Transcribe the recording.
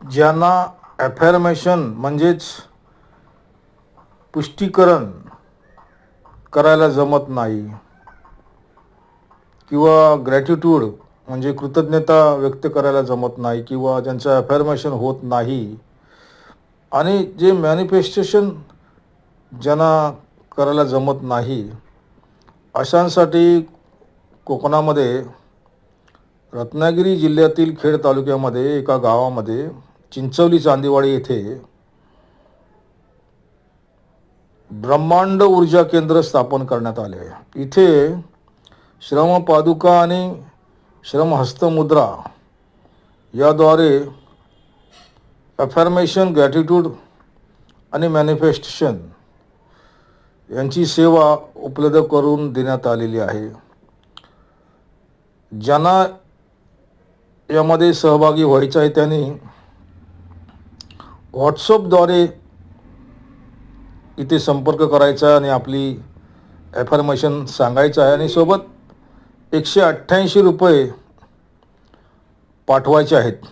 ज्यांना ॲफर्मेशन म्हणजेच पुष्टीकरण करायला जमत नाही किंवा ग्रॅटिट्यूड म्हणजे कृतज्ञता व्यक्त करायला जमत नाही किंवा ज्यांचं ॲफर्मेशन होत नाही आणि जे मॅनिफेस्टेशन ज्यांना करायला जमत नाही अशांसाठी कोकणामध्ये रत्नागिरी जिल्ह्यातील खेड तालुक्यामध्ये एका गावामध्ये चिंचवली चांदीवाडी येथे ब्रह्मांड ऊर्जा केंद्र स्थापन करण्यात आले आहे। इथे श्रम पादुका आणि श्रम हस्तमुद्रा याद्वारे ॲफर्मेशन, ग्रॅटिट्यूड आणि मॅनिफेस्टेशन यांची सेवा उपलब्ध करून देण्यात आलेली आहे। ज्यांना यामध्ये सहभागी व्हायचं आहे त्यांनी व्हॉट्सअपद्वारे इथे संपर्क करायचा आहे आणि आपली ॲफर्मेशन सांगायचं आहे आणि सोबत 188 रुपये पाठवायचे आहेत।